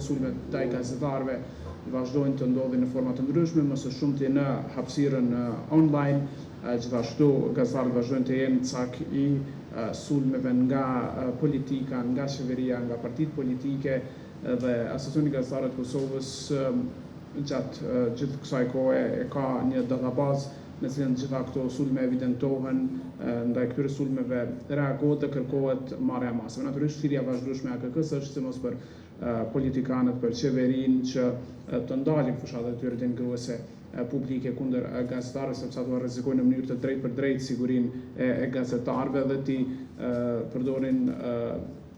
sulmet ndaj gazetarëve vazhdojnë të ndodhin në forma të ndryshme, më së shumti në hapësirën online, gjithashtu gazetarët vazhdojnë të jenë cak i sulmeve nga politika, nga qeveria, nga partitë politike dhe Asociacioni i Gazetarëve të Kosovës gjatë gjithë kësaj kohe e ka një databazë në cilën gjitha këto sulme evidentohen, ndaj këtyre sulmeve reagohet dhe kërkohet marrja e masave. Natyrisht thirrja e vazhdueshme e AKK-s është sidomos për politikanët, për qeverinë që të ndalin fushat e tyre denigruese publike kundër gazetarëve, sepse ato rrezikojnë në mënyrë të drejtë për drejtë sigurinë e gazetarëve dhe ti përdorin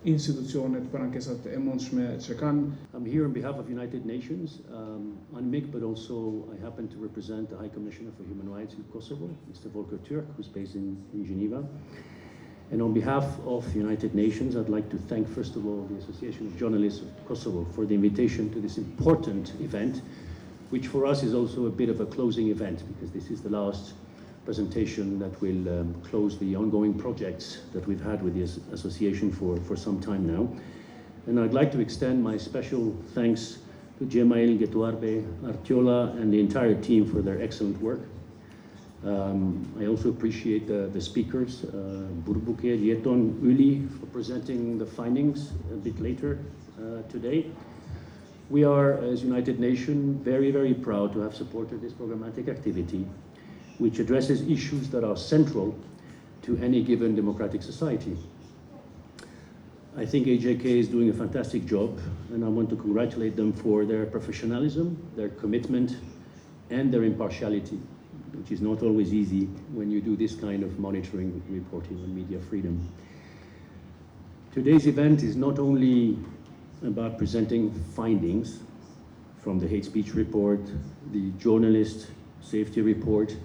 institucionet për ankesat e mundshme që kanë. I'm here on behalf of United Nations, UNMIK, but also I happen to represent the High Commissioner for Human Rights in Kosovo, Mr. Volker Türk, who's based in Geneva. And on behalf of United Nations, I'd like to thank, first of all, the Association of Journalists of Kosovo for the invitation to this important event, which for us is also a bit of a closing event, because this is the last presentation that will close the ongoing projects that we've had with the association for some time now. And I'd like to extend my special thanks to Gemail, Getuarbe, Artiola, and the entire team for their excellent work. I also appreciate the speakers, Burbuke, Lieton, Uli, for presenting the findings a bit later today. We are, as United Nations, very, very proud to have supported this programmatic activity, which addresses issues that are central to any given democratic society. I think AJK is doing a fantastic job, and I want to congratulate them for their professionalism, their commitment, and their impartiality, which is not always easy when you do this kind of monitoring reporting on media freedom. Today's event is not only about presenting findings from the hate speech report, the journalist safety report,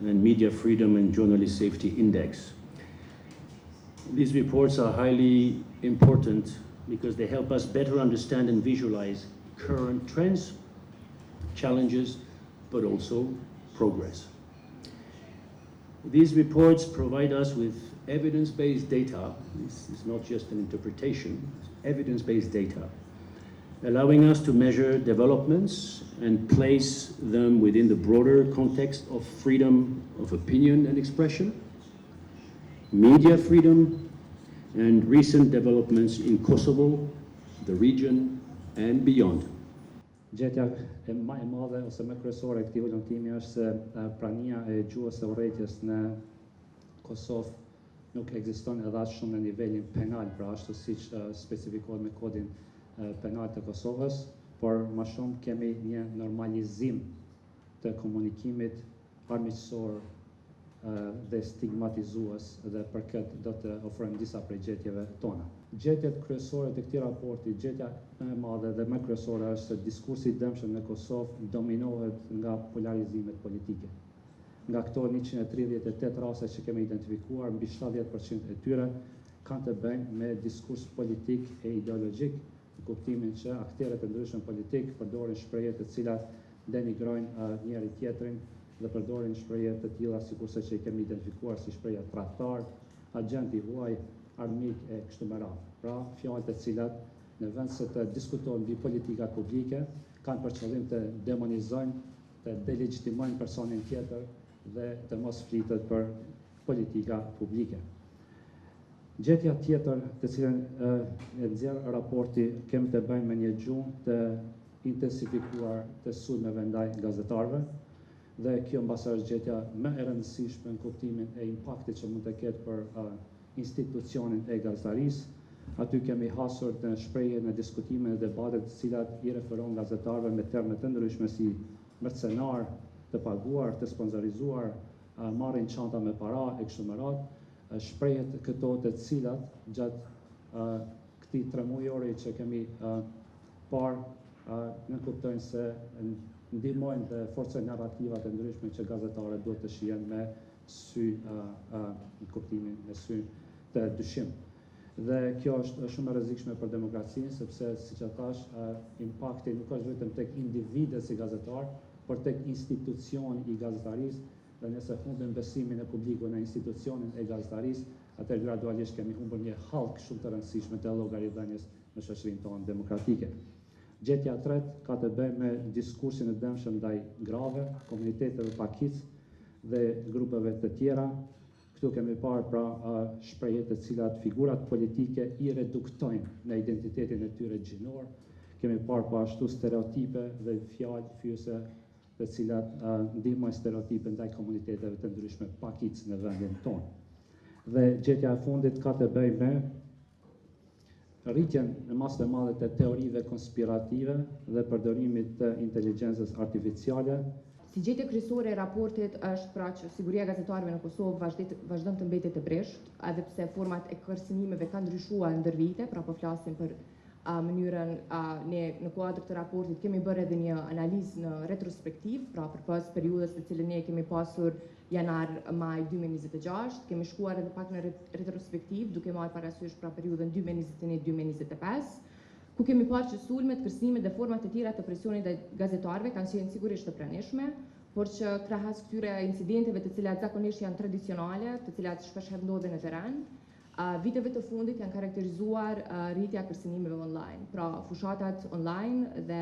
and Media Freedom and Journalist Safety Index. These reports are highly important because they help us better understand and visualize current trends, challenges, but also progress. These reports provide us with evidence-based data. This is not just an interpretation, it's evidence-based data, allowing us to measure developments and place them within the broader context of freedom of opinion and expression, media freedom, and recent developments in Kosovo, the region, and beyond. Gjetja e madhe ose më kryesore e këtij volantimi është se prania e gjuhës së urrëties në Kosovë nuk ekziston edhe aq shumë në nivelin penal, pra ashtu siç specifikohet me kodin penal të Kosovës, por më shumë kemi një normalizim të komunikimit armiqësor dhe stigmatizues, dhe për këtë do të ofrojmë disa prej gjetjeve tona. Gjetjet kryesore të këtij raporti, gjetja më e madhe dhe më kryesore është se diskursi i dëmshëm në Kosovë dominohet nga polarizimet politike. Nga këto 138 raste që kemi identifikuar, mbi 70% e tyre kanë të bëjnë me diskurs politik e ideologjik, në kuptimin që aktorët e ndryshëm politik përdorin shprehje të cilat denigrojnë njëri tjetrin dhe përdorin shprehje të tilla sikurse që i kemi identifikuar si shprehje tradhtar, agenti huaj, armik e kështu me radhë. Pra, fjalë të cilat në vend se të diskutojnë mbi politika publike, kanë për qëllim të demonizojnë, të delegjitimojnë personin tjetër dhe të mos flitet për politika publike. Gjetja tjetër të cilën e nxjerr raporti kemë të bëjmë me një gjuhë të intensifikuar të sulmeve ndaj gazetarëve, dhe kjo mbas është gjetja më e rëndësishme në kuptimin e impaktit që mund të ketë për institucionin e gazetarisë. Aty kemi hasur në shprehje, në diskutime, në debatet të cilat i referon gazetarëve me terme të ndryshme si mercenar, të paguar, të sponsorizuar, marrin çanta me para e kështu me radhë, shprehjet këto të cilat gjatë këtij 3 mujori që kemi parë në kuptojnë se ndihmojnë dhe forcojnë narrativat e ndryshme që gazetarët duhet të shihen me sy në kuptimin e sy të dyshim. Dhe kjo është shumë e rrezikshme për demokracinë, sepse siç e thash, impakti nuk është vetëm tek individet si gazetar, por tek institucioni i gazetarisë, dhe nëse humbim besimin e publikut në institucionin e gazetarisë, atëherë gradualisht kemi humbur një hallk shumë të rëndësishme të llogaridhënies në shoqërinë tonë demokratike. Gjetja e tretë ka të bëjë me diskursin e dëmshëm ndaj grave, komuniteteve pakic dhe grupeve të tjera. Këtu kemi parë pra shprehje të cilat figurat politike i reduktojnë në identitetin e tyre gjinor. Kemi parë po ashtu stereotipe dhe fjalë fyese të cilat ndihmojnë stereotipe ndaj komuniteteve të ndryshme pakic në vendin tonë. Dhe gjetja e fundit ka të bëjë me rritjen në masë të madhe të teorive konspirative dhe përdorimit të inteligjencës artificiale. Si gjetje kryesore e raportit është pra që siguria e gazetarëve në Kosovë vazhdon të mbetet e brisht, edhe pse format e kërcënimeve kanë ndryshuar ndër vite, pra po flasim për mënyrën ne në kuadër të raportit kemi bërë edhe një analizë në retrospektiv, pra përpas periudhës të cilën ne kemi pasur janar-maj 2026, kemi shkuar edhe pak në retrospektiv, duke marrë parasysh pra periudhën 2021-2025, ku kemi parë që sulmet, kërcënimet dhe format të tjera të presionit dhe gazetarëve kanë qenë sigurisht të pranishme, por që krahas këtyre incidenteve të cilat zakonisht janë tradicionale, të cilat shpeshherë ndodhen në terren, viteve të fundit janë karakterizuar rritja e kërcënimeve online. Pra, fushatat online dhe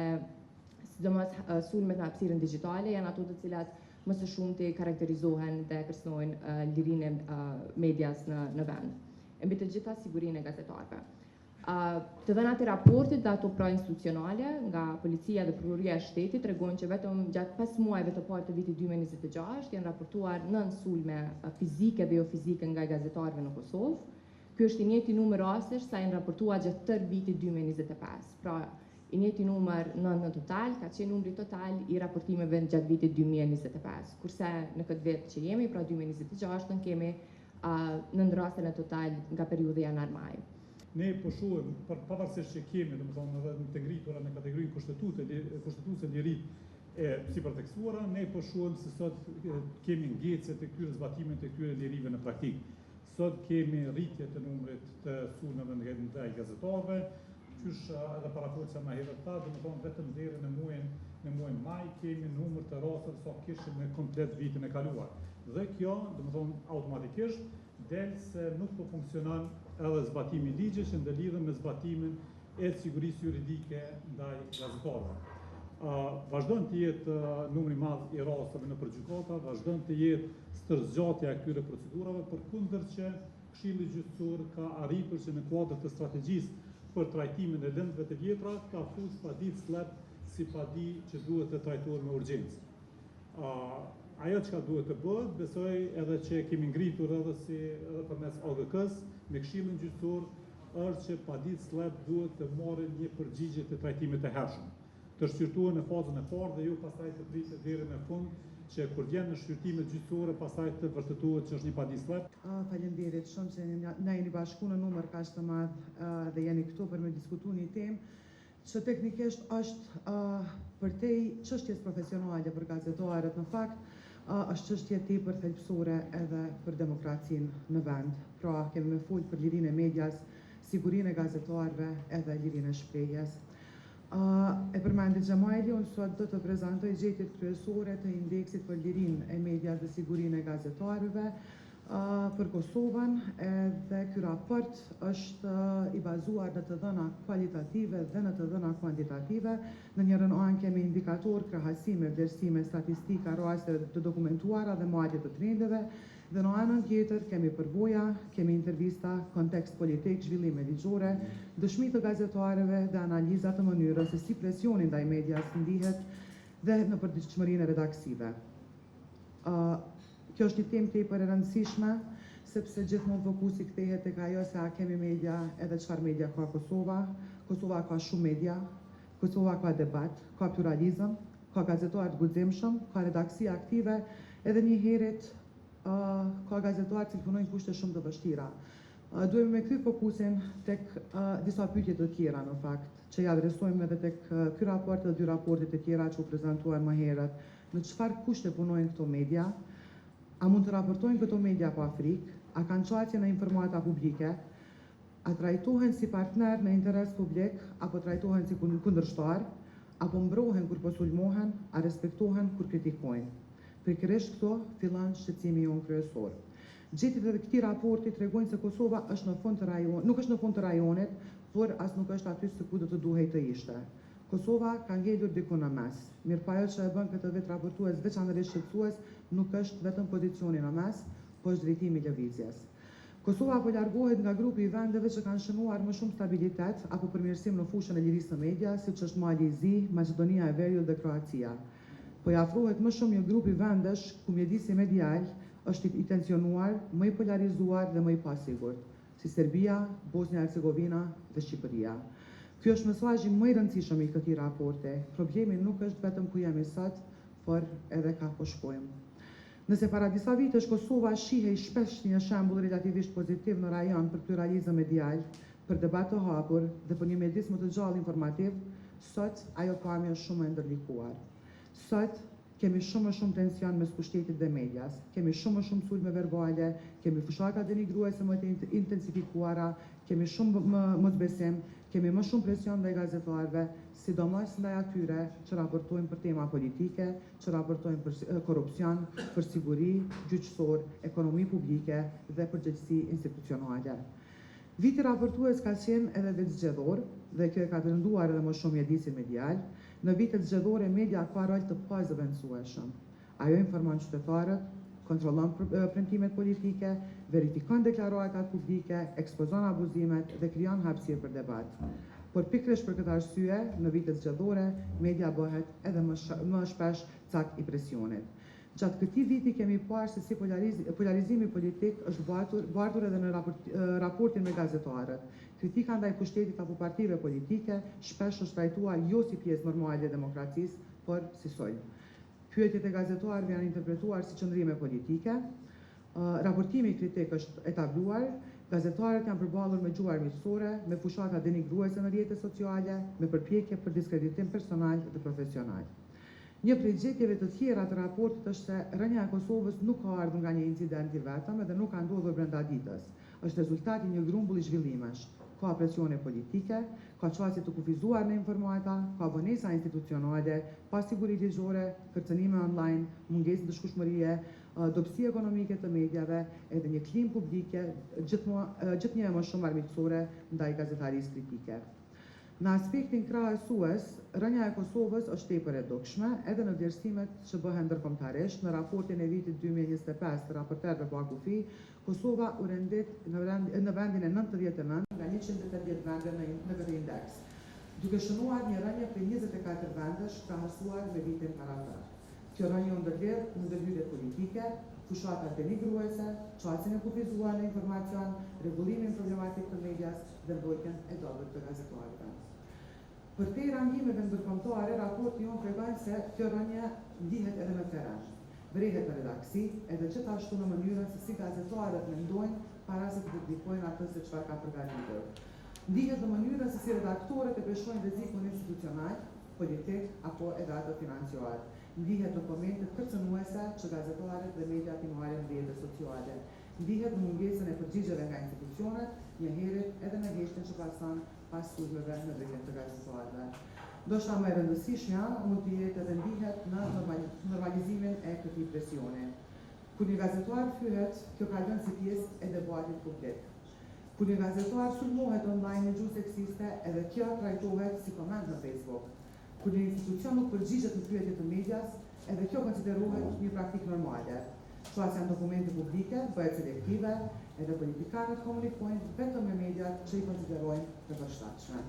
sidomos sulmet në hapësirën digjitale janë ato të cilat më së shumti karakterizohen dhe kërcënojnë lirinë e medias në vend. E mbi të gjitha sigurinë e gazetarëve. Të dhënat e raportit dhe ato pra institucionale nga policia dhe prokuroria e shtetit tregojnë që vetëm gjatë 5 muajve të parë të vitit 2026 janë raportuar 9 sulme fizike dhe jo fizike nga gazetarëve në Kosovë. Ky është i njëjti numër rastesh sa janë raportuar gjatë tërë vitit 2025. Pra, i njëjti numër në total ka qenë numri total i raportimeve gjatë vitit 2025. Kurse në këtë vit që jemi, pra 2026, kemi 9 raste në total nga periudha janar-maj. Ne po shohim pavarësisht që kemi, domethënë edhe të ngritura në kategorinë kushtetuese liritë e sipërtekstuara, ne po shohim se sot kemi ngecje të këtyre zbatimeve të këtyre lirive në praktikë. Sot kemi rritje të numrit të sulmeve ndaj gazetarëve, qysh edhe paraportja më herët ta, domethënë vetëm deri në muajin maj kemi numër të rasteve sa kishim në komplet vitin e kaluar. Dhe kjo, domethënë automatikisht del se nuk po funksionon edhe zbatimi i ligjit që ndalidhen me zbatimin e sigurisë juridike ndaj gazetarëve. Vazhdon të jetë numri i madh i rasteve në gjykata, vazhdon të jetë stërzgjatja e këtyre procedurave, përkundër që Këshilli Gjyqësor ka arritur që në kuadër të strategjisë për trajtimin e lëndëve të vjetra ka fusë padit slep si padi që duhet të trajtohet me urgjencë. Ajo që duhet të bëhet, besoj edhe që kemi ngritur edhe përmes AGK-s me Këshillin Gjyqësor, është që padit slep duhet të marrin një përgjigje të trajtimit të hershëm, të shqyrtuar në fazën e parë dhe jo pastaj të pritet deri në fund që kur vjen në shqyrtimet gjyqësore pastaj të vërtetohet që është një padit slep. Faleminderit shumë që na jeni bashku në numër kaq të madh dhe jeni këtu për me diskutuar një temë që teknikisht është përtej çështjes profesionale për gazetarët. Në fakt, është çështje tepër thelbësore edhe për demokracinë në vend. Pra, kemi me fol për lirinë e medias, sigurinë e gazetarëve edhe lirinë e shprehjes. E përmendi Xhamaili, unë sot do të prezantoj gjetjet kryesore të indeksit për lirinë e medias dhe sigurinë e gazetarëve për Kosovën, dhe ky raport është i bazuar në të dhëna kualitative dhe në të dhëna kuantitative. Në njërin anë kemi indikator, krahasime, vlerësime, statistika, raste të dokumentuara dhe marrje të trendeve, dhe në anën tjetër kemi përvoja, kemi intervista, kontekst politik, zhvillime ligjore, dëshmi të gazetarëve dhe analiza të mënyrës se si presioni ndaj medias ndihet dhe në përditshmërinë e redaksive. Kjo është një temë tepër e rëndësishme, sepse gjithmonë fokusi kthehet tek ajo se a kemi media edhe çfarë media ka Kosova. Kosova ka shumë media, Kosova ka debat, ka pluralizëm, ka gazetarë të guximshëm, ka redaksi aktive, edhe një herët ka gazetarë që punojnë kushte shumë të vështira. Duhemi me kthy fokusin tek disa pyetje të tjera në fakt, që ja adresojmë edhe tek ky raport dhe dy raportet e tjera që u prezantuan më herët. Në çfarë kushte punojnë këto media? A mund të raportojnë këto media pa frikë? A kanë çarje në informata publike? A trajtohen si partner në interes publik, apo trajtohen si kundërshtar? Apo mbrohen kur po sulmohen? A respektohen kur kritikojnë? Pikërisht këto fillon shqetësimi jon kryesor. Gjetjet e këtij raporti tregojnë se Kosova është në fund të rajonit, nuk është në fund të rajonit, por as nuk është aty se ku do të duhej të ishte. Kosova ka ngellur diku në mes. Mirë ajo që e bën këtë vetë raportues veçanërisht shqetësues nuk është vetëm pozicioni në mes, po është drejtimi i lëvizjes. Kosova po largohet nga grupi i vendeve që kanë shënuar më shumë stabilitet apo përmirësim në fushën e lirisë së media, siç është Mali i Zi, Maqedonia e Veriut dhe Kroacia. Po i afrohet më shumë një grup i vendesh ku mjedisi medial është i tensionuar, më i polarizuar dhe më i pasigurt, si Serbia, Bosnia-Hercegovina dhe Shqipëria. Ky është mesazhi më i rëndësishëm i këtij raporti. Problemi nuk është vetëm ku jemi sot, por edhe ka po shkojmë. Nëse para disa vitesh Kosova shihej shpesh një shembull relativisht pozitiv në rajon për pluralizëm medial, për debat të hapur dhe për një mjedis më të gjallë informativ, sot ajo pamje është shumë e ndërlikuar. Sot kemi shumë më shumë tension mes pushtetit dhe medias, kemi shumë më shumë sulme verbale, kemi fushatrat denigruese më të intensifikuara, kemi shumë më mosbesim, kemi më shumë presion ndaj gazetarëve, sidomos ndaj atyre që raportojnë për tema politike, që raportojnë për korrupsion, për siguri gjyqësor, ekonomi publike dhe përgjegjësi institucionale. Viti raportues ka qenë edhe vit zgjedhor dhe kjo e ka rënduar edhe më shumë mjedisin medial. Në vitet zgjedhore media ka rol të pazëvendësueshëm. Ajo informon qytetarët, kontrollon premtimet politike, verifikon deklaratat publike, ekspozon abuzimet dhe krijon hapësirë për debat. Por pikërisht për këtë arsye, në vitet zgjedhore, media bëhet edhe më shpesh cak i presionit. Gjatë këtij viti kemi parë se si polarizimi politik është bartur edhe në raportin me gazetarët. Kritika ndaj pushtetit apo partive politike shpesh është trajtuar jo si pjesë normale e demokracisë, por si sulm. Pyetjet e gazetarëve janë interpretuar si qëndrime politike, raportimi kritik është etabluar, gazetarët janë përballur me gjuhë armiqësore, me fushata denigruese në rrjetet sociale, me përpjekje për diskreditim personal dhe profesional. Një prej gjetjeve të tjera të raportit është se rënja e Kosovës nuk ka ardhur nga një incident i vetëm dhe nuk ka ndodhur brenda ditës. Është rezultati i një grumbull i zhvillimesh. Ka presione politike, ka qasje të kufizuar në informata, ka vonesa institucionale, pasiguri ligjore, kërcënime online, mungesë dëshkueshmërie, dobësi ekonomike të mediave, edhe një klim publike gjithnjë më shumë armiqësore ndaj gazetarisë kritike. Në aspektin krahasues, rënja e Kosovës është tepër e dukshme, edhe në vlerësimet që bëhen ndërkombëtarisht. Në raportin e vitit 2025 të raporterëve pa kufi, Kosova u rendit në vendin e 99 nga 180 vende në këtë indeks, duke shënuar një rënje prej 24 vendesh krahasuar me vitin paratar. Kjo rënje u ndërledh në ndërhyrje politike, fushatat denigruese, çasjen e kufizuar në informacion, rregullimin problematik të medias dhe mbrojtjen e dobët të gazetarëve. Për te rangimeve ndërkombëtare, raporti jonë tregon se kjo rënje ndihet edhe në terren. Vrehet në redaksi, edhe gjithashtu në mënyrën se si gazetarët mendojnë para se të publikojnë atë se çfarë ka përgatitur. Ndihet në mënyrën se si redaktorët e peshojnë rrezikun institucional, politik apo edhe atë financiar. Ndihet në komentet kërcënuese që gazetarët dhe mediat i marrin në rrjetet sociale. Ndihet në mungesën e përgjigjeve nga institucionet, njëherët edhe në heqjen që pason pas sulmeve në drejtim të gazetarëve. Ndoshta më e rëndësishmja mund të jetë edhe ndihet në normalizimin e këtij presioni. Kur një gazetar fyhet, kjo ka lënë si pjesë e debatit publik. Kur një gazetar sulmohet online me gjuhë seksiste, edhe kjo trajtohet si koment në Facebook. Kur një institucion nuk përgjigjet në pyetje të medias, edhe kjo konsiderohet një praktikë normale. Çasja në dokumente publike bëhet selektive, edhe politikanët komunikojnë vetëm me mediat që i konsiderojnë të përshtatshme.